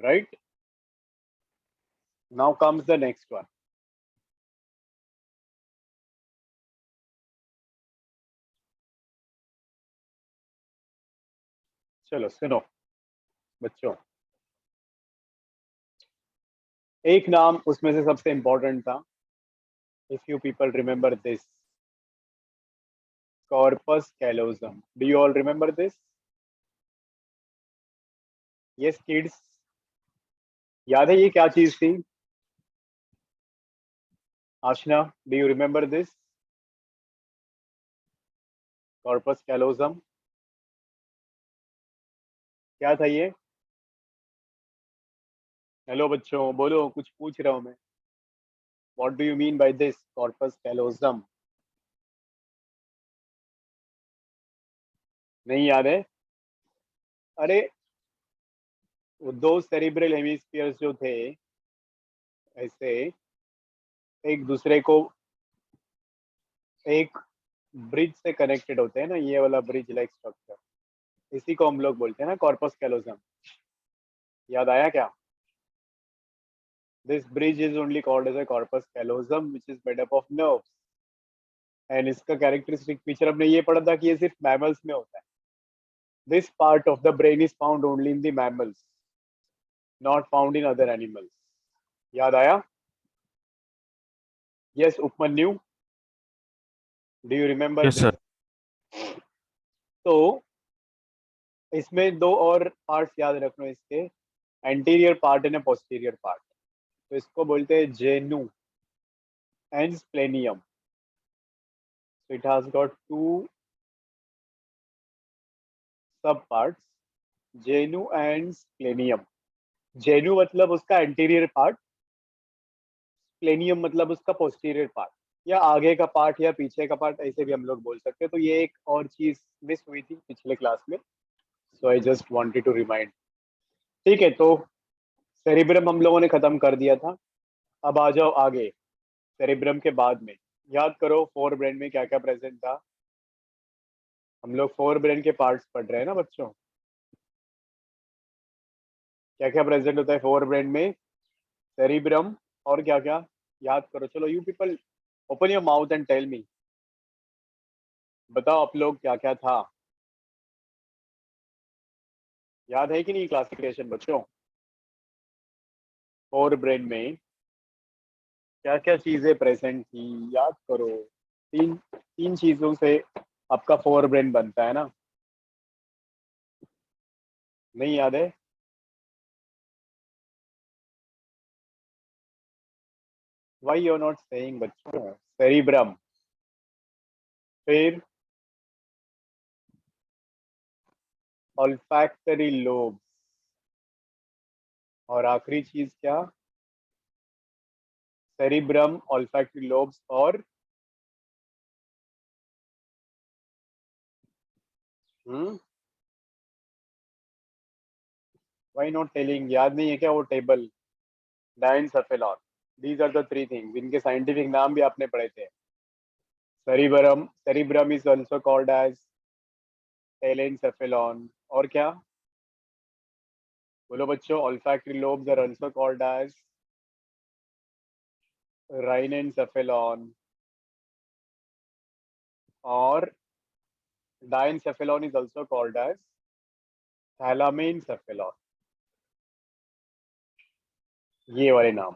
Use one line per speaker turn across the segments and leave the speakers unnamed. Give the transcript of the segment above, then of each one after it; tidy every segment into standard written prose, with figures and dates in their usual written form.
right? Now comes the next one. चलो सुनो बच्चों, एक नाम उसमें से सबसे इंपॉर्टेंट था. If you people remember this, corpus callosum. Do you all remember this? Yes kids, याद है ये क्या चीज थी? Ashna, do you remember this corpus callosum? क्या था ये? हेलो बच्चों, बोलो, कुछ पूछ रहा हूं मैं. What do you mean by this corpus callosum? नहीं याद है? अरे, वो दो सेरिब्रल हेमिस्फीयर्स जो थे, ऐसे एक दूसरे को एक ब्रिज से कनेक्टेड होते हैं ना, ये वाला ब्रिज लाइक स्ट्रक्चर, इसी को हम लोग बोलते हैं ना कॉर्पस कैलोजम. याद आया क्या? This bridge is only called as a corpus callosum which is made up of nerves. And इसका कैरेक्टरिस्टिक फीचर हमने ये पढ़ा था कि ये सिर्फ मैमल्स में होता है. This part of the brain is found only in the mammals, not found in other animals. याद आया? Yes Upmanyu, do you remember
yes
this?
Sir.
तो इसमें दो और पार्ट्स याद रखना इसके, anterior part and posterior part. तो इसको बोलते हैं genu and splenium. So it has got two sub parts, genu and splenium. Genu मतलब उसका एंटीरियर पार्ट, स्प्लेनियम मतलब उसका पोस्टीरियर पार्ट, या आगे का पार्ट या पीछे का पार्ट, ऐसे भी हम लोग बोल सकते हैं. तो ये एक और चीज मिस हुई थी पिछले क्लास में, so I just wanted to remind. ठीक है, तो सेरिब्रम हम लोगों ने खत्म कर दिया था. अब आ जाओ आगे, सेरिब्रम के बाद में याद करो फोर ब्रेन में क्या क्या प्रेजेंट था. हम लोग फोर ब्रेन के पार्ट्स पढ़ रहे हैं ना बच्चों. क्या क्या प्रेजेंट होता है फोर ब्रेन में? सेरिब्रम, और क्या क्या? याद करो, चलो you people open your mouth and tell me. बताओ आप लोग क्या क्या था. याद है कि नहीं क्लासिफिकेशन बच्चों? फोर ब्रेन में क्या क्या चीजें प्रेजेंट थी, याद करो. तीन तीन चीजों से आपका फोर ब्रेन बनता है ना. नहीं याद है? Why you are not saying बच्चों? सेरिब्रम, फिर ऑल्फैक्टरी लोब, और आखिरी चीज क्या? सेरिब्रम, ऑल्फैक्टरी लोब्स, और व्हाई नॉट टेलिंग? याद नहीं है क्या वो table? Diencephalon. These are the three things, इनके साइंटिफिक नाम भी आपने पढ़े थे. Cerebrum is also called as telencephalon. और क्या? बोलो बच्चों. Olfactory lobes are also called as rhinencephalon. और diencephalon is also called as thalamencephalon. ये वाले नाम.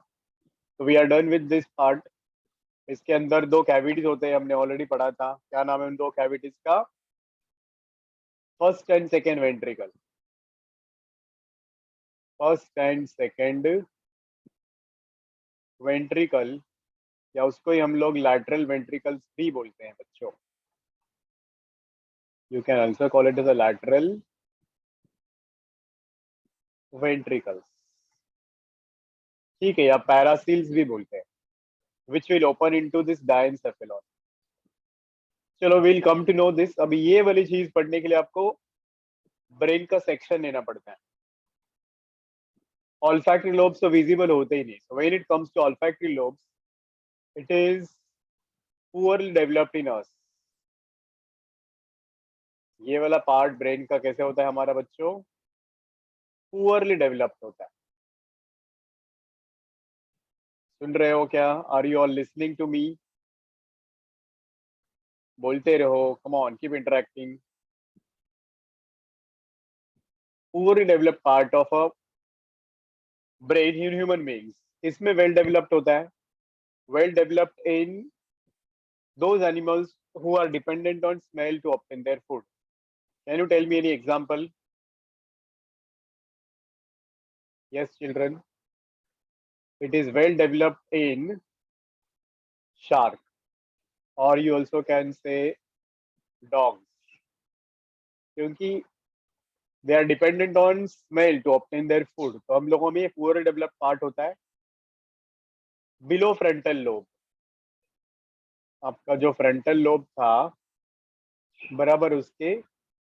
तो we are done with this part. इसके अंदर दो कैविटीज होते हैं, हमने ऑलरेडी पढ़ा था. क्या नाम है उन दो कैविटीज का? First and second ventricle. First and second ventricle, या उसको ही हम लोग लैटरल वेंट्रिकल्स भी बोलते हैं बच्चों. You can also call it as a lateral ventricles. ठीक है, या पैरासील्स भी बोलते हैं, which will open into this diencephalon. चलो will come to know this. अभी ये वाली चीज पढ़ने के लिए आपको ब्रेन का सेक्शन लेना पड़ता है. olfactory lobes तो विजिबल होते ही नहीं. So when it comes to olfactory lobes, it is poorly developed in us. ये वाला पार्ट ब्रेन का कैसे होता है हमारा बच्चों? पुअरली डेवलप्ड होता है. सुन रहे हो क्या? Are you all listening to me? बोलते रहो, कम ऑन, कीप इंटरेक्टिंग। पूरी developed part of a brain in human beings इसमें वेल डेवलप्ड होता है। Well developed in those animals who are dependent on smell to obtain their food. Can you tell me any example? Yes, children. It is well developed in shark, or you also can say dogs, क्योंकि they are dependent on smell to obtain their food. तो हम लोगों में ये पूरा develop part होता है below frontal lobe. आपका जो फ्रंटल लोब था बराबर उसके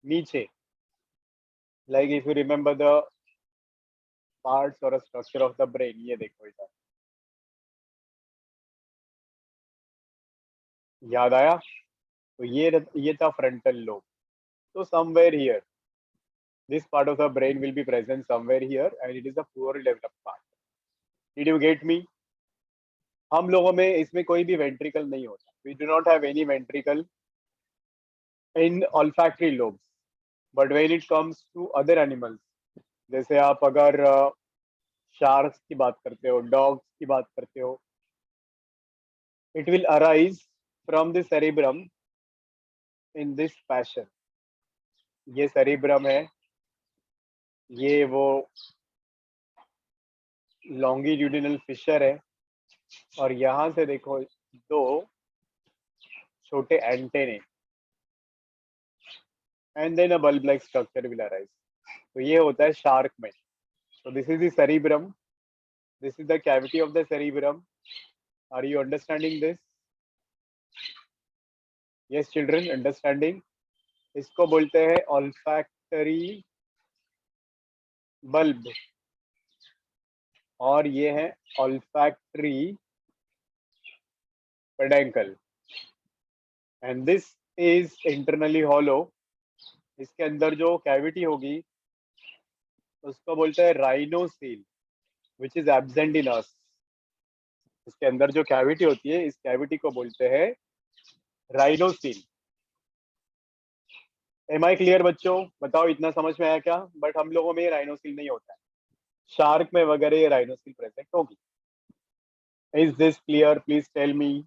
नीचे, like if you remember the parts और स्ट्रक्चर ऑफ द ब्रेन, ये देखो इधर, याद आया? तो ये था frontal lobe. So somewhere here, this part of the brain will be present somewhere here, and it is a poorly developed part. Did you get me? हम लोगों में इसमें कोई भी वेंट्रिकल नहीं होता. We do not have any ventricle in olfactory lobes. But when it comes to other animals, जैसे आप अगर शार्क्स की बात करते हो, डॉग्स की बात करते हो, it will arise from the cerebrum in this fashion. ये cerebrum है, ये वो longitudinal fissure है, और यहाँ से देखो दो छोटे antennae, and then a bulb like structure will arise. तो ये होता है शार्क में। तो this is the cerebrum, this is the cavity of the cerebrum. Are you understanding this? Yes children, understanding? इसको बोलते हैं ऑल्फैक्टरी बल्ब, और ये है olfactory peduncle, and this is internally hollow. इसके अंदर जो कैविटी होगी उसको बोलते हैं राइनोसील, विच इज एब्सेंट इन अस। इसके अंदर जो कैविटी होती है, इस कैविटी को बोलते हैं राइनोसील। एम आई क्लियर बच्चों? बताओ इतना समझ में आया क्या? बट हम लोगों में ये राइनोसील नहीं होता है, शार्क में वगैरह ये राइनोसील प्रेजेंट होगी। Is this clear? Please tell me.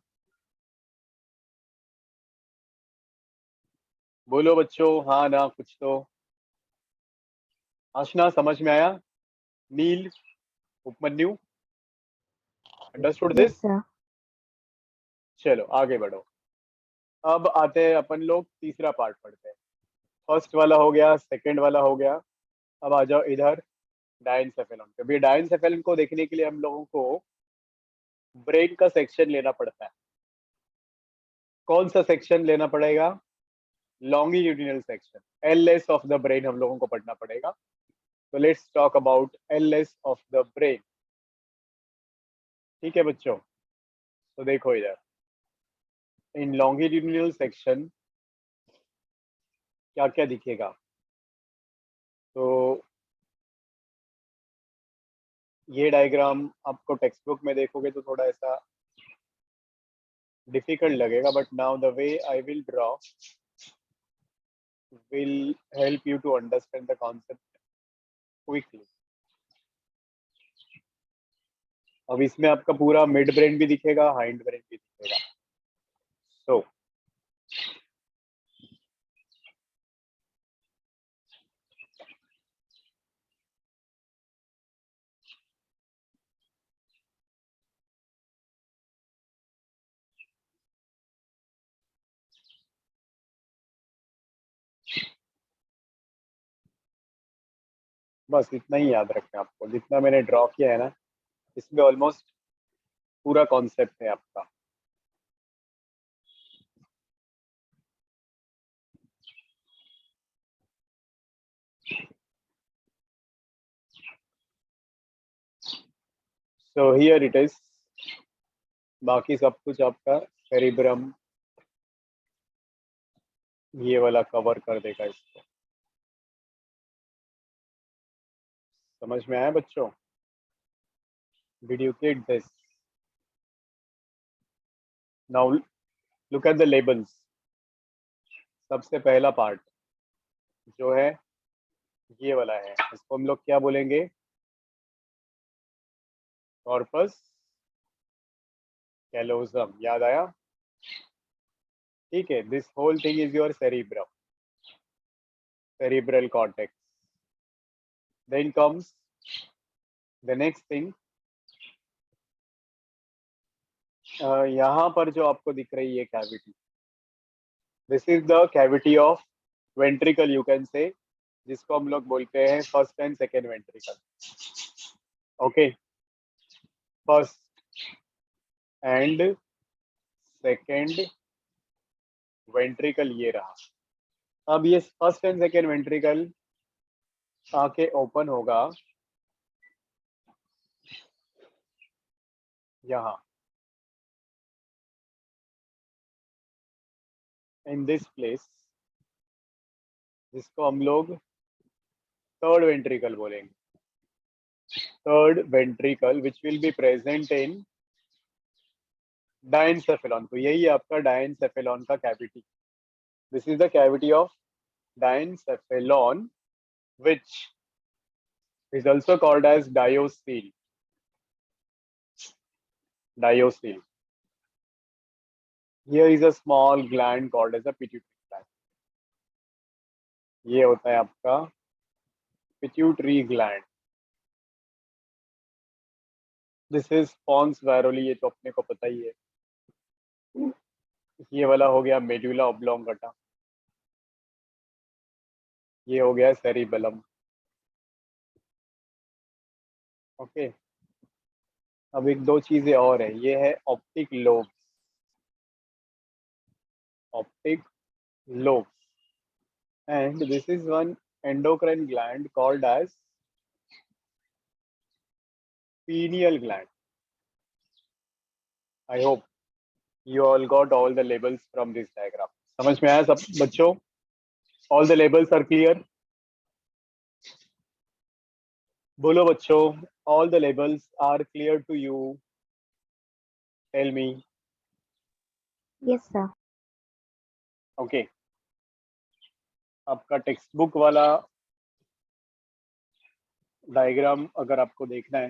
बोलो बच्चों, हाँ ना कुछ तो। आशना समझ में आया? Neel, Upmanyu, understood
Yes,
this?
sir.
चलो आगे बढ़ो। अब आते हैं अपन लोग तीसरा पार्ट पढ़ते हैं। फर्स्ट वाला हो गया, सेकंड वाला हो गया, अब आ जाओ इधर डायनसेफेलन। कभी डायनसेफेलन को देखने के लिए हम लोगों को ब्रेन का सेक्शन लेना पड़ता है। कौन सा सेक्शन लेना पड़ेगा? Longitudinal section, LS of the brain हम लोगों को पढ़ना पड़ेगा। तो let's talk about LS of the brain. ठीक है बच्चों? तो देखो इधर, इन लॉन्गिट्यूडिनल सेक्शन क्या क्या दिखेगा? तो ये डायग्राम आपको टेक्स्ट बुक में देखोगे तो थोड़ा ऐसा डिफिकल्ट लगेगा, but now the way I will draw will help you to understand the concept quickly. अब इसमें आपका पूरा मिड ब्रेन भी दिखेगा, हाइंड ब्रेन भी दिखेगा। सो बस इतना ही याद रखना आपको, जितना मैंने ड्रॉ किया है ना, इसमें ऑलमोस्ट पूरा कॉन्सेप्ट है आपका। So here it is. बाकी सब कुछ आपका सेरिब्रम ये वाला कवर कर देगा इसको। समझ में आया बच्चों? Did you get this? Now look at the labels. सबसे पहला पार्ट जो है ये वाला है, इसको हम लोग क्या बोलेंगे? Corpus callosum. याद आया? ठीक है, this whole thing is your cerebrum, cerebral cortex. Then comes the next thing. यहाँ पर जो आपको दिख रही है cavity, this is the cavity of ventricle, you can say, जिसको हम लोग बोलते हैं first and second ventricle. Okay, first and second ventricle ये रहा। अब ये फर्स्ट एंड सेकेंड वेंट्रिकल आके ओपन होगा यहाँ, इन दिस प्लेस, जिसको हम लोग थर्ड वेंट्रिकल बोलेंगे। Third ventricle which will be present in diencephalon. तो यही है आपका डायनसेफेलॉन का cavity. This is the cavity of diencephalon which is also called as diocele. Diocele. Here is a small gland called as a pituitary gland. ये होता है आपका pituitary gland. This is pons varoli, ये तो अपने को पता ही है। ये वाला हो गया मेडुला ऑब्लोंगेटा, ये हो गया सेरिबेलम। ओके, अब एक दो चीजें और है, ये है optic lobe. Optic lobe, and this is one endocrine gland called as pineal gland. I hope you all got all the labels from this diagram. समझ में आया सब बच्चों? All the labels are clear? बोलो बच्चों, all the labels are clear to you? Tell me.
Yes, sir.
Okay. आपका text book वाला diagram अगर आपको देखना है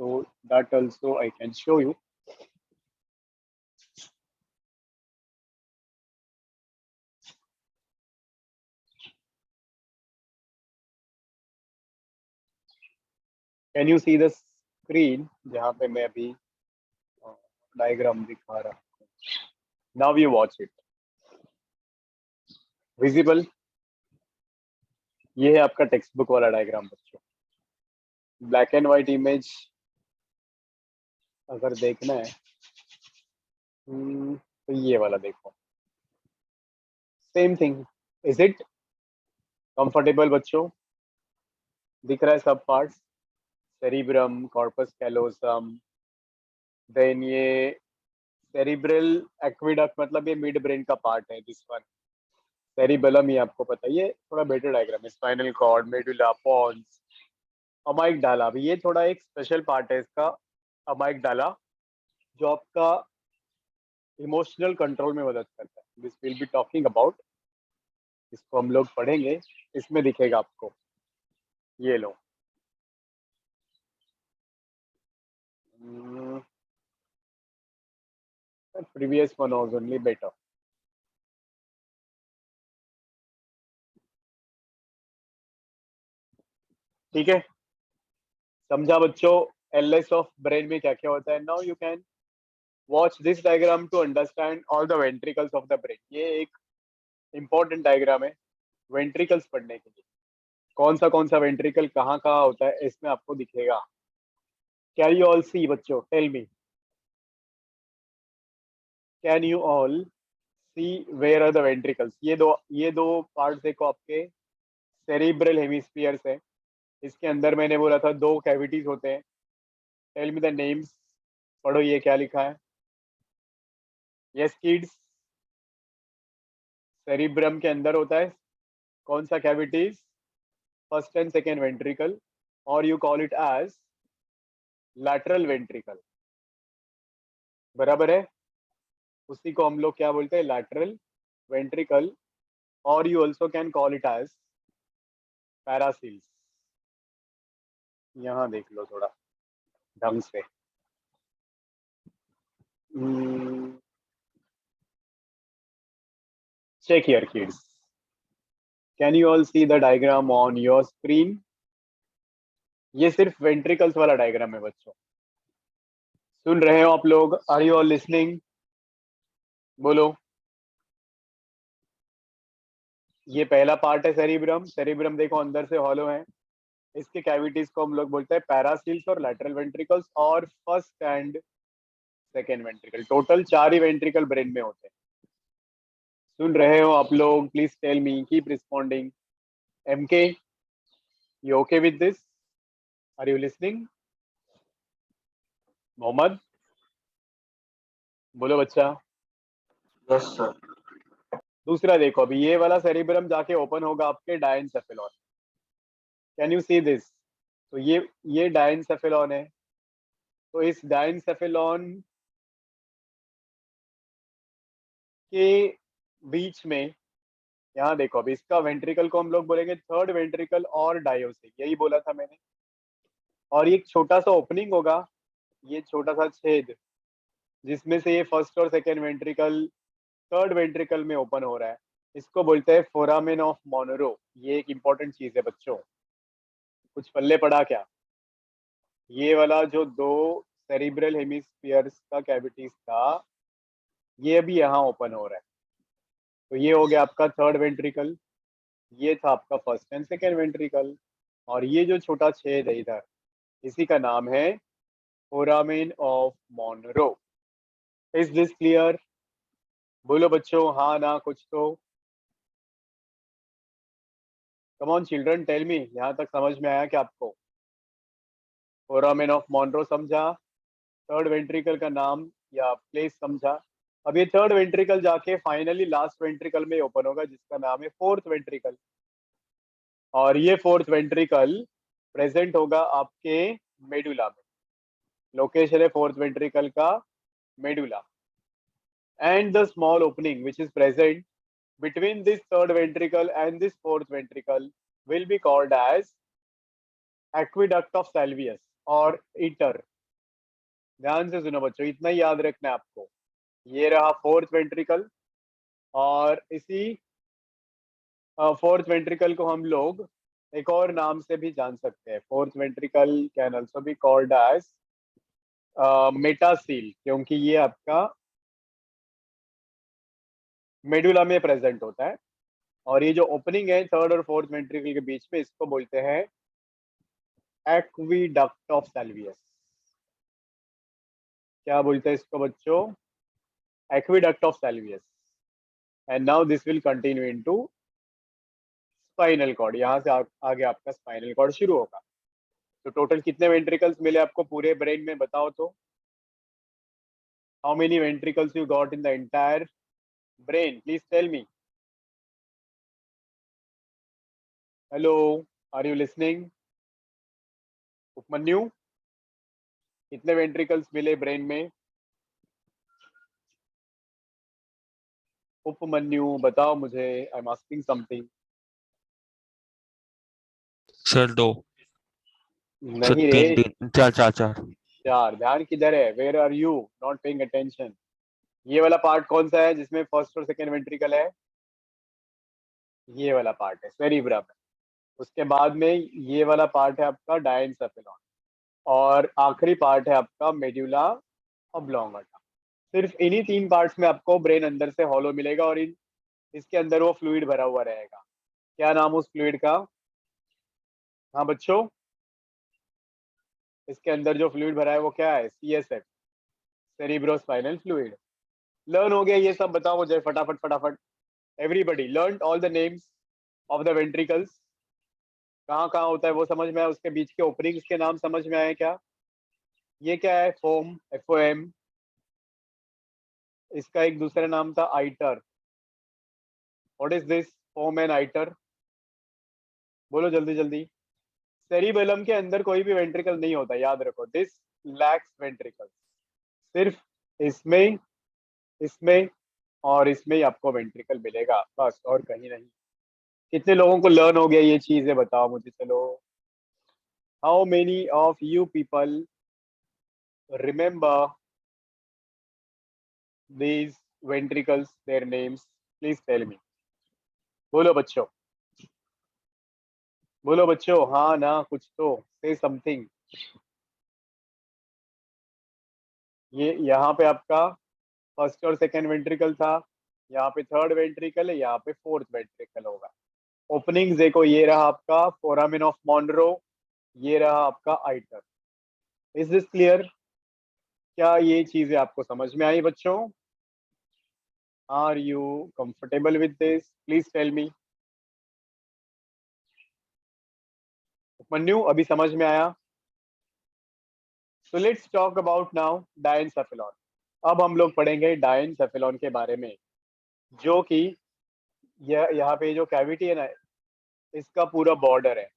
तो that also I can show you. Can you see the screen जहाँ पे मैं अभी डायग्राम दिखा रहा हूँ? Now you watch it. Visible? ये है आपका टेक्स्ट बुक वाला डायग्राम बच्चों। ब्लैक एंड व्हाइट इमेज अगर देखना है तो ये वाला देखो। Same thing, is it comfortable बच्चों? दिख रहा है सब parts? Cerebrum, corpus callosum, then ये सेरिब्रल एक्विडक्ट, मतलब ये मिड ब्रेन का पार्ट है दिस वन। सेरिबेलम ये आपको पता है, ये थोड़ा बेटर डायग्राम है। Spinal cord, medulla, pons, amygdala, भी ये थोड़ा एक स्पेशल पार्ट है इसका, अमाइगडाला, जो आपका इमोशनल कंट्रोल में मदद करता है। This will be talking about, इसको हम लोग पढ़ेंगे, इसमें दिखेगा आपको। ये लो, previous one was only better. ठीक है, समझा बच्चों एलएस ऑफ ब्रेन में क्या क्या होता है? Now you can watch this diagram to understand all the ventricles of the brain. ये एक इंपॉर्टेंट डायग्राम है वेंट्रिकल्स पढ़ने के लिए। कौन सा वेंट्रिकल कहाँ कहाँ होता है इसमें आपको दिखेगा। कैन यू ऑल सी बच्चों? Tell me, can you all see where are the ventricles? ये दो पार्ट देखो आपके सेरिब्रल हेमिस्फीयर्स है। इसके अंदर मैंने बोला था दो कैविटीज होते हैं। Tell me the names. पढ़ो ये क्या लिखा है। यस किड्स, सेरिब्रम के अंदर होता है कौन सा cavities? First and second ventricle, और you call it as lateral ventricle. बराबर है? उसी को हम लोग क्या बोलते हैं, लैटरल वेंट्रिकल, और you also can call it as paracoels. यहाँ देख लो थोड़ा ढंग से। Check here, kids. Can you all see the diagram on your screen? ये सिर्फ वेंट्रिकल्स वाला डायग्राम है बच्चों। सुन रहे हो आप लोग? Are you all listening? बोलो। ये पहला पार्ट है सेरिब्रम। सेरिब्रम देखो अंदर से हॉलो है। इसके कैविटीज को हम लोग बोलते हैं पैरासील्स और लैटरल वेंट्रिकल्स और first and second ventricle. Total 4 ही वेंट्रिकल ब्रेन में होते हैं। सुन रहे हो आप लोग? Please tell me, keep responding. MK, you okay with this? Are you listening? Mohammed, बोलो बच्चा।
Yes sir.
दूसरा देखो, अभी ये वाला सेरिब्रम जाके ओपन होगा आपके diencephalon. Can you see this? तो ये डायनसेफेलॉन है। तो इस डायनसेफेलॉन के बीच में यहाँ देखो, अभी इसका वेंट्रिकल को हम लोग बोलेंगे थर्ड वेंट्रिकल और डायोसिक, यही बोला था मैंने। और ये एक छोटा सा ओपनिंग होगा, ये छोटा सा छेद, जिसमें से ये फर्स्ट और सेकेंड वेंट्रिकल थर्ड वेंट्रिकल में ओपन हो रहा है। इसको बोलते हैं फोरामेन ऑफ मोनरो। ये एक इंपॉर्टेंट चीज है बच्चों, कुछ पल्ले पड़ा क्या? ये वाला जो 2 सेरिब्रल हेमिस्फीयर्स का कैविटीज था, ये अभी यहाँ ओपन हो रहा है। तो ये हो गया आपका थर्ड वेंट्रिकल, ये था आपका फर्स्ट एंड सेकेंड वेंट्रिकल, और ये जो छोटा छेद है इधर, इसी का नाम है foramen of Monro. Is this clear? बोलो बच्चों, हाँ ना कुछ तो। Come on children, tell me, यहाँ तक समझ में आया क्या आपको? फोरामेन ऑफ मोनरो समझा? थर्ड वेंट्रिकल का नाम या प्लेस समझा? अब ये थर्ड वेंट्रिकल जाके फाइनली लास्ट वेंट्रिकल में ओपन होगा, जिसका नाम है फोर्थ वेंट्रिकल। और ये फोर्थ वेंट्रिकल प्रेजेंट होगा आपके मेडुला में। लोकेशन है फोर्थ वेंट्रिकल का medulla. And the small opening which is present between this third ventricle and this fourth ventricle will be called as aqueduct of Salvius और eater. ध्यान से सुनो बच्चों, इतना ही याद रखना है आपको। ये रहा फोर्थ वेंट्रिकल, और इसी फोर्थ वेंट्रिकल को हम लोग एक और नाम से भी जान सकते हैं। Fourth ventricle can also be called as metacoel, क्योंकि ये आपका मेडुला में प्रेजेंट होता है। और ये जो ओपनिंग है थर्ड और फोर्थ वेंट्रिकल के बीच में, इसको बोलते हैं एक्विडक्ट ऑफ सेल्वियस। क्या बोलते हैं इसको बच्चों? Aqueduct of Sylvius. And now this will continue into spinal cord. यहाँ से आगे आपका स्पाइनल कॉर्ड शुरू होगा। तो टोटल कितने वेंट्रिकल्स मिले आपको पूरे ब्रेन में, बताओ तो? How many ventricles you got in the entire brain? Please tell me. Hello, are you listening? Upmanyu, कितने वेंट्रिकल्स मिले ब्रेन में? उपमन्यु बताओ मुझे, I am asking something.
Sir 2। Sir
नहीं रे,
3 4 4 4।
4। ध्यान किधर है? Where are you not paying attention? ये वाला पार्ट कौन सा है जिसमें फर्स्ट और सेकेंड वेंट्रिकल है? ये वाला पार्ट है सेरिब्रम। उसके बाद में ये वाला पार्ट है आपका डायनसेफेलॉन, और आखिरी पार्ट है आपका मेड्यूला ऑब्लोंगेटा। सिर्फ इन्हीं 3 पार्ट्स में आपको ब्रेन अंदर से हॉलो मिलेगा, और इसके अंदर वो फ्लूइड भरा हुआ रहेगा। क्या नाम उस फ्लूइड का? हाँ बच्चों, इसके अंदर जो फ्लूइड भरा है वो क्या है? CSF, cerebrospinal fluid. लर्न हो गया ये सब? बताओ मुझे फटाफट फटाफट। Everybody learn all the names of the ventricles. कहाँ कहाँ होता है वो समझ में आया? उसके बीच के ओपनिंग्स के नाम समझ में आए क्या? ये क्या है? FOM, FOM। इसका एक दूसरा नाम था iter. What is this FOM and iter? बोलो जल्दी जल्दी। सेरिबेलम के अंदर कोई भी वेंट्रिकल नहीं होता, याद रखो। This lakhs ventricle. सिर्फ इसमें इसमें और इसमें ही आपको वेंट्रिकल मिलेगा, बस और कहीं नहीं। कितने लोगों को लर्न हो गया ये चीजें, बताओ मुझे। चलो, how many of you people remember these ventricles, their names? Please tell me. बोलो बच्चों, बोलो बच्चों, हाँ ना, कुछ तो say something. ये यहाँ पे आपका फर्स्ट और सेकंड वेंट्रिकल था, यहाँ पे थर्ड वेंट्रिकल है, यहाँ पे फोर्थ वेंट्रिकल होगा। ओपनिंग देखो, ये रहा आपका फोरामेन ऑफ मॉनरो, ये रहा आपका आइटर। Is this clear? क्या ये चीजें आपको समझ में आई बच्चों? Are you comfortable with this? Please tell me. Mannu, अभी समझ में आया? So let's talk about now diencephalon. अब हम लोग पढ़ेंगे डायनसेफेलॉन के बारे में, जो कि यहाँ पे जो कैविटी है ना, इसका पूरा बॉर्डर है।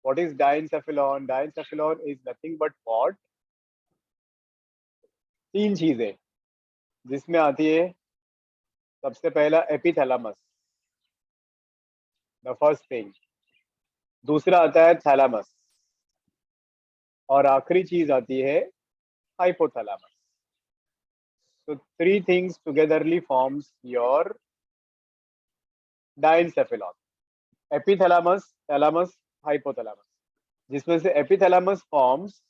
What is diencephalon? Diencephalon is nothing but what? तीन चीजें जिसमें आती है। सबसे पहला एपिथैलेमस, द फर्स्ट थिंग। दूसरा आता है थैलेमस, और आखिरी चीज आती है hypothalamus. So three things togetherly forms your diencephalon: epithalamus, thalamus, hypothalamus, जिसमें से epithalamus forms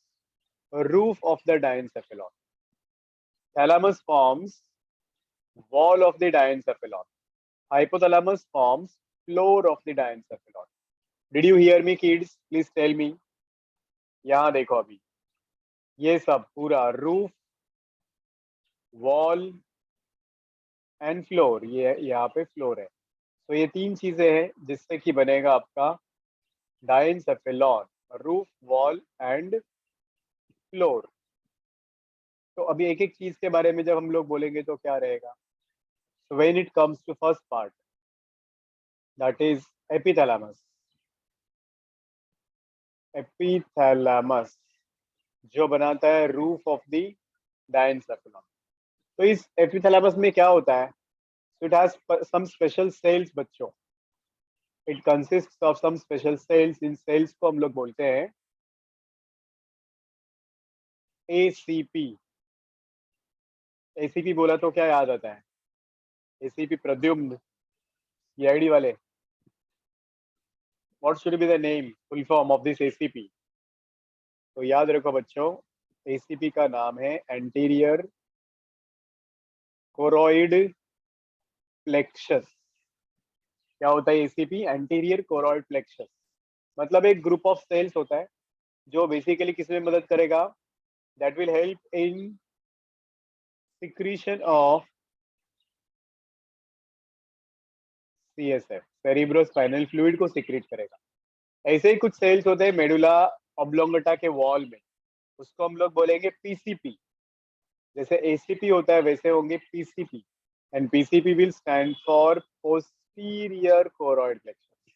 roof of the diencephalon, thalamus forms wall of the diencephalon, hypothalamus forms floor of the diencephalon. Did you hear me kids? Please tell me. यहाँ देखो, अभी ये सब पूरा roof, wall and floor, ये यहाँ पे फ्लोर है। तो ये तीन चीजें हैं जिससे कि बनेगा आपका diencephalon: roof, wall and floor. तो अभी एक एक चीज के बारे में जब हम लोग बोलेंगे तो क्या रहेगा? So when it comes to first part, that is epithalamus. Epithalamus जो बनाता है रूफ ऑफ द डायनसेफेलॉन। तो इस एपिथैलेमस में क्या होता है? It has some special cells बच्चों। It consists of some special cells. इन सेल्स को हम लोग बोलते हैं एसीपी। एसीपी बोला तो क्या याद आता है? एसीपी प्रद्युम्न, सीआईडी वाले। What should be the name, full form of this ACP? तो याद रखो बच्चों, एसीपी का नाम है एंटीरियर कोरॉइड प्लेक्सस। क्या होता है एसीपी? Anterior choroid plexus. मतलब एक ग्रुप ऑफ सेल्स होता है जो बेसिकली किस में मदद करेगा? That will help in secretion of CSF, cerebrospinal fluid को सिक्रीट करेगा। ऐसे ही कुछ सेल्स होते हैं मेडुला ऑब्लोंगेटा के वॉल में, उसको हम लोग बोलेंगे पीसीपी। जैसे एसीपी होता है वैसे होंगे PCP, and PCP will stand for posterior choroid plexus.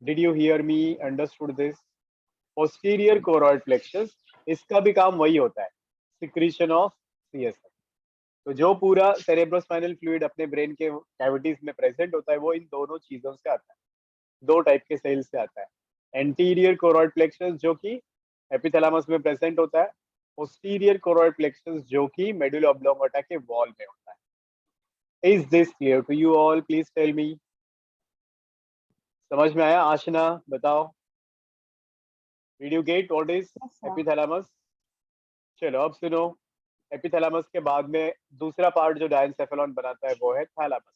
Did you hear me? Understood this? Posterior choroid plexus, इसका भी काम वही होता है, सिक्रीशन ऑफ सीएसएफ। तो जो पूरा सेरेब्रोस्पाइनल फ्लूइड अपने ब्रेन के कैविटीज में प्रेजेंट होता है वो इन दोनों चीजों से आता है, दो टाइप के सेल से आता है। एंटीरियर कोरॉइड प्लेक्सस जो कि एपिथैलेमस में प्रेजेंट होता है, पोस्टीरियर कोरॉइड प्लेक्सस जो कि मेडुला ऑब्लोंगेटा के वॉल में होता है। Is this clear to you all? Please tell me. समझ में आया? आशना बताओ, did you get what is
Yes, sir.
Epithalamus? चलो अब सुनो, एपिथैलेमस के बाद में दूसरा पार्ट जो डायनसेफेलॉन बनाता है वो है थैलेमस।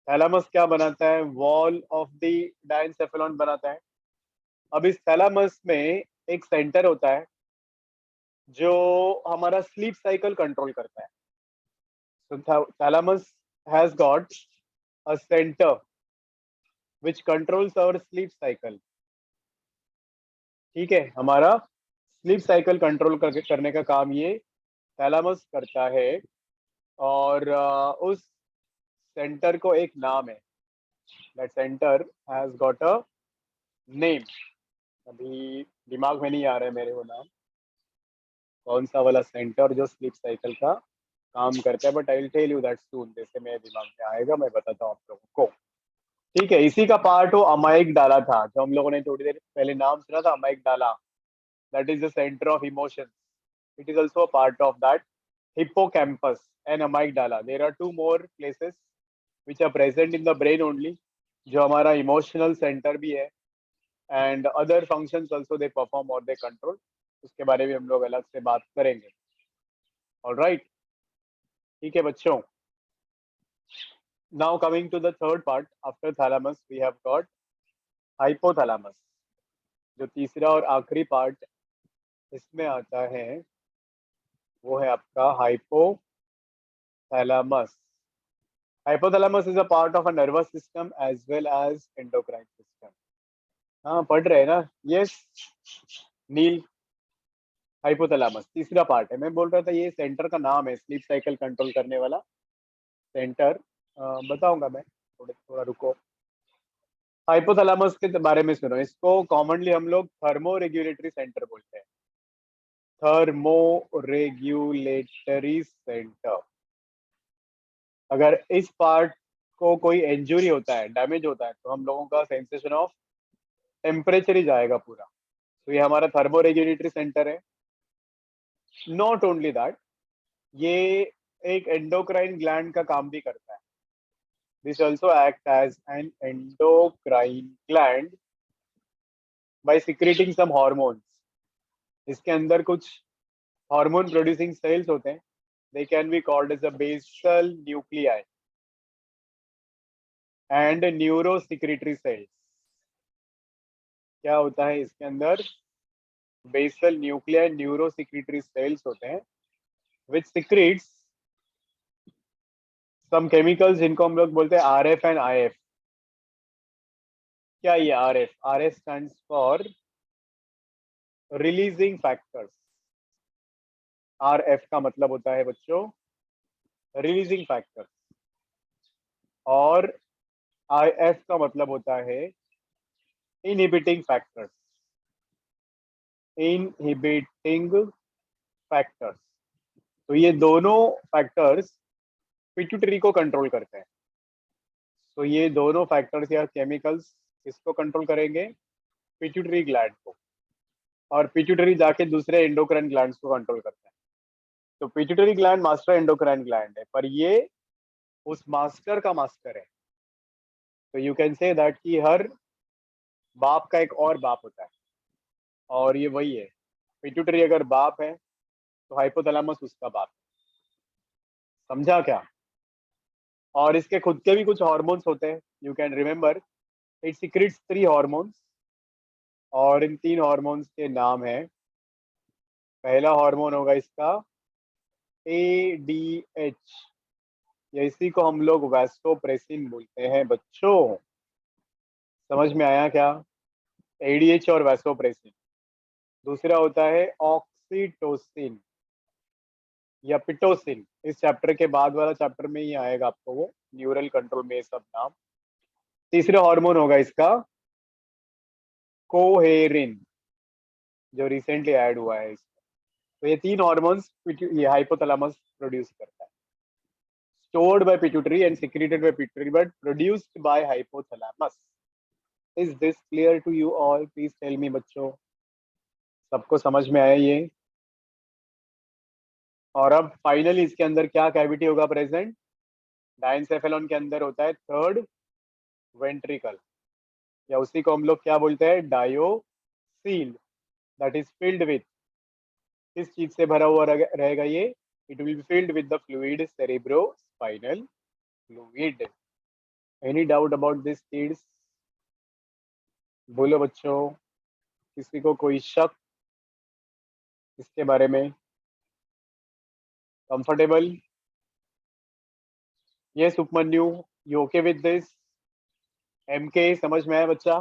थैलेमस क्या बनाता है? वॉल ऑफ द डायनसेफेलॉन बनाता है। अब इस थैलेमस में एक सेंटर होता है जो हमारा स्लीप साइकिल कंट्रोल करता है। So thalamus has got a center which controls our sleep cycle. ठीक है, हमारा स्लीप साइकिल कंट्रोल करने का काम ये थैलेमस करता है, और उस सेंटर को एक नाम है। That centre has got a name. अभी दिमाग में नहीं आ रहा है मेरे वो नाम। कौन सा वाला सेंटर जो स्लीप साइकिल का काम करता है, but I will tell you that soon, जैसे मेरे दिमाग में आएगा मैं बताता हूँ आप लोगों को। ठीक है, इसी का पार्ट वो अमाइक डाला था, जो हम लोगों ने थोड़ी देर पहले नाम सुना था, अमाइक डाला, that is the centre of emotions. It is also a part of that hippocampus and amygdala. There are two more places which are present in the brain only, जो हमारा इमोशनल सेंटर भी है, and other functions also they perform और they control. उसके बारे में हम लोग अलग से बात करेंगे. ऑलराइट, ठीक है बच्चों. Now coming to the third part, after thalamus we have got hypothalamus. जो तीसरा और आखिरी पार्ट इसमें आता है वो है आपका hypothalamus. Hypothalamus is a part of a nervous system as well as endocrine system. हाँ पढ़ रहे हैं ना. यस नील, हाइपोथैलेमस तीसरा पार्ट है. मैं बोल रहा था ये सेंटर का नाम है, स्लीप साइकिल कंट्रोल करने वाला सेंटर. बताऊंगा मैं, थोड़ा रुको. हाइपोथैलेमस के बारे में सुनो. इसको कॉमनली हम लोग थर्मो रेगुलेटरी सेंटर बोलते हैं. Thermo regulatory centre. अगर इस पार्ट को कोई इंजुरी होता है, डैमेज होता है, तो हम लोगों का सेंसेशन ऑफ टेम्परेचर ही जाएगा पूरा. तो ये हमारा थर्मो रेगुलेटरी सेंटर है. नॉट ओनली दैट, ये एक एंडोक्राइन ग्लैंड का काम भी करता है. This also act as an endocrine gland by secreting some hormones. इसके अंदर कुछ हार्मोन प्रोड्यूसिंग सेल्स होते हैं. They can be called as a basal nuclei and neurosecretory cells. क्या होता है इसके अंदर? Basal nuclei neurosecretory cells होते हैं विच सिक्रेट्स सम केमिकल्स, जिनको हम लोग बोलते हैं आरएफ एंड आईएफ. क्या ये RF? RF stands for releasing factors. RF का मतलब होता है बच्चों रिलीजिंग फैक्टर्स, और आईएफ का मतलब होता है इनहिबिटिंग फैक्टर्स. Inhibiting factors. तो ये दोनों फैक्टर्स पिट्यूटरी को कंट्रोल करते हैं. तो ये दोनों फैक्टर्स या केमिकल्स किसको कंट्रोल करेंगे? पिट्यूटरी ग्लैंड को. और पिट्यूटरी जाके दूसरे एंडोक्राइन ग्लैंड्स को कंट्रोल करते हैं. तो pituitary gland master endocrine gland है, पर ये उस मास्टर का मास्टर है. तो यू कैन से दैट कि हर बाप का एक और बाप होता है, और ये वही है. पिट्यूटरी अगर बाप है तो हाइपोथैलेमस उसका बाप है. समझा क्या? और इसके खुद के भी कुछ हार्मोन्स होते हैं. You can remember it secrets 3 hormones, और इन 3 हार्मोन्स के नाम है. पहला हार्मोन होगा इसका ADH, या इसी को हम लोग वैसोप्रेसिन बोलते हैं बच्चों. समझ में आया क्या? ADH और वैसोप्रेसिन. दूसरा होता है ऑक्सीटोसिन या पिटोसिन. इस चैप्टर के बाद वाला चैप्टर में ही आएगा आपको वो, न्यूरल कंट्रोल में ये सब नाम. तीसरा हार्मोन होगा इसका कोहेरिन, जो रिसेंटली ऐड हुआ है इसमें. तो ये 3 हार्मोन्स ये हाइपोथैलेमस प्रोड्यूस करता है. stored by pituitary and secreted by pituitary but produced by hypothalamus. Is this clear to you all? Please tell me बच्चों, सबको समझ में आया ये? और अब फाइनली इसके अंदर क्या कैविटी होगा प्रेजेंट? डायनसेफेलॉन के अंदर होता है थर्ड वेंट्रिकल, या उसी को हम लोग क्या बोलते हैं? Diocoel. That is filled with, किस चीज से भरा हुआ रहेगा ये? It will be filled with the fluid cerebrospinal fluid. Any doubt about this kids? बोलो बच्चों, किसी को कोई शक इसके बारे में? Comfortable? Yes Upmanyu, you okay with this? MK समझ में आया बच्चा?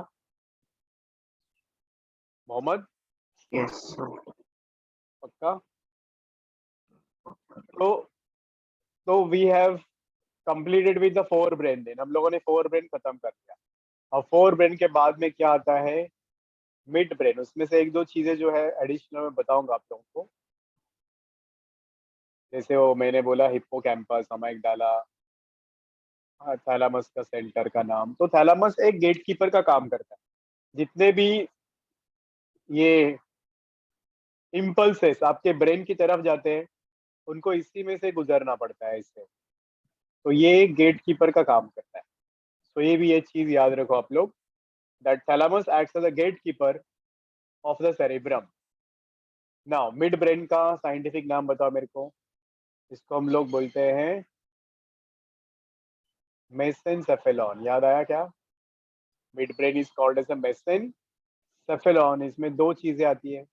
Mohammad
Yes, sir.
पक्का? तो we have completed with the 4 brain. Then हम लोगों ने 4 ब्रेन खत्म कर दिया. अब 4 ब्रेन के बाद में क्या आता है? Mid brain. उसमें से 1-2 चीजें जो है एडिशनल में बताऊंगा आप लोगों को. जैसे वो मैंने बोला हिप्पोकैम्पस, अमिगडाला, थैलामस का सेंटर का नाम। तो थैलामस एक गेटकीपर का काम करता है। जितने भी ये इम्पल्सेस आपके ब्रेन की तरफ जाते हैं, उनको इसी में से गुजरना पड़ता है इससे। तो ये गेटकीपर का काम करता है। तो ये चीज याद रखो आप लोग, that thalamus acts as a gatekeeper of the cerebrum. Now mid brain का साइंटिफिक नाम बताओ मेरे को। इसको हम लोग बोलते हैं मेसेनसेफेलॉन। याद आया क्या? Midbrain is called as a mesencephalon. इसमें दो चीजें आती है।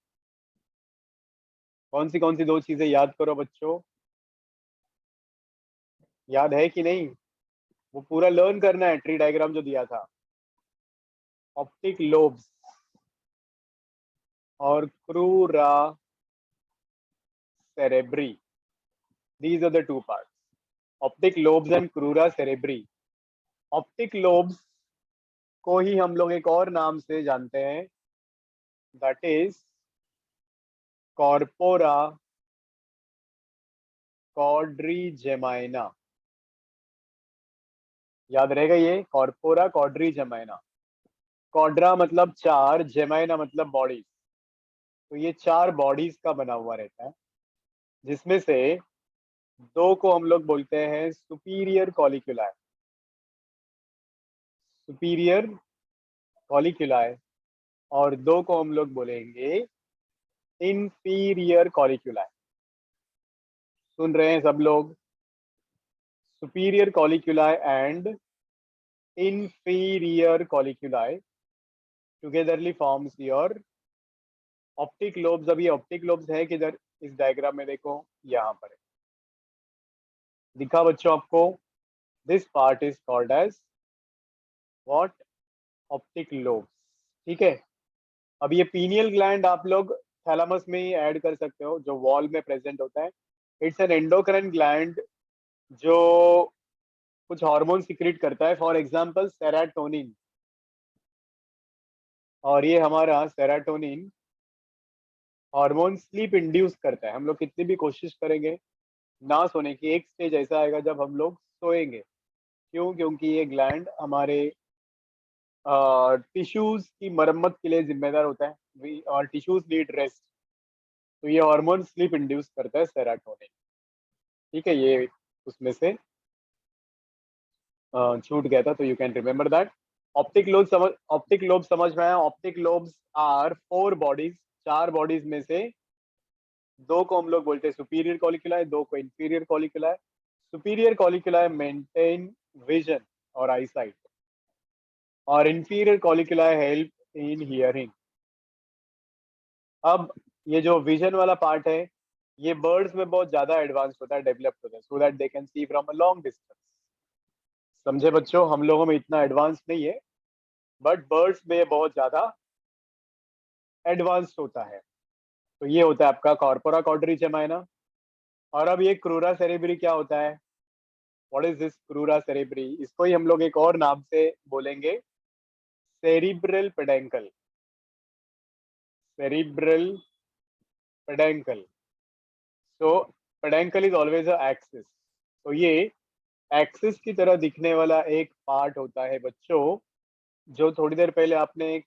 कौन सी दो चीजें याद करो बच्चों, याद है कि नहीं? वो पूरा लर्न करना है, ट्री डायग्राम जो दिया था। ऑप्टिक लोब्स और क्रूरा cerebri, these are the two parts, optic lobes and crura cerebri. Optic lobes को ही हम लोग एक और नाम से जानते हैं, दैट इज कॉर्पोरा क्वाड्रिजेमाइना। याद रहेगा ये, कॉर्पोरा क्वाड्रिजेमाइना। क्वाड्रा मतलब चार, जेमाइना मतलब बॉडीज। तो ये चार बॉडीज का बना हुआ रहता है, जिसमें से दो को हम लोग बोलते हैं सुपीरियर कॉलिक्यूलाई, सुपीरियर कॉलिक्यूलाई, और दो को हम लोग बोलेंगे इंफीरियर कॉलिक्यूलाई। सुन रहे हैं सब लोग? Superior colliculi and inferior colliculi togetherly forms your optic lobes. अभी ऑप्टिक लोब्स है किधर? इस डायग्राम में देखो, यहाँ पर है। दिखा बच्चों आपको? This part is called as what? Optic lobes. ठीक है। अब ये पीनियल ग्लैंड आप लोग थैलामस में ही ऐड कर सकते हो, जो वॉल में प्रेजेंट होता है। इट्स एन एंडोक्राइन ग्लैंड जो कुछ हार्मोन सिक्रेट करता है, फॉर एग्जांपल सेरोटोनिन। और ये हमारा सेरोटोनिन हार्मोन स्लीप इंड्यूस करता है। हम लोग कितनी भी कोशिश करेंगे ना सोने की, एक स्टेज ऐसा आएगा जब हम लोग सोएंगे। क्यों? क्योंकि ये ग्लैंड हमारे टिश्यूज की मरम्मत के लिए जिम्मेदार होता है, और टिश्यूज नीड रेस्ट। तो ये हार्मोन स्लीप इंड्यूस करता है, सेरोटोनिन। ठीक है, ये उसमें से छूट गया था, तो you can remember that. Optic lobe समझ में आया? Optic lobes are 4 bodies. 4 bodies में से दो को हम लोग बोलते हैं सुपीरियर कॉलिक्यूलाई, दो को इंफीरियर कॉलिक्यूलाई। सुपीरियर कॉलिक्यूलाई मेंटेन विजन और आईसाइट, और इंफीरियर कॉलिक्यूलाई हेल्प इन हियरिंग। अब ये जो विजन वाला पार्ट है, ये बर्ड्स में बहुत ज्यादा एडवांस होता है, डेवलप्ड होता है, so that they can see from a long distance. समझे बच्चों? हम लोगों में इतना एडवांस नहीं है, बट बर्ड्स में ये बहुत ज्यादा एडवांस्ड होता है। तो ये होता है आपका कॉर्पोरा क्वाड्रिजेमाइना। और अब ये क्रूरा सेरेब्री क्या होता है? What is this crura cerebri? इसको ही हम लोग एक और नाम से बोलेंगे, cerebral peduncle. Cerebral peduncle. So peduncle is always a axis. तो ये एक्सिस की तरह दिखने वाला एक पार्ट होता है बच्चों, जो थोड़ी देर पहले आपने एक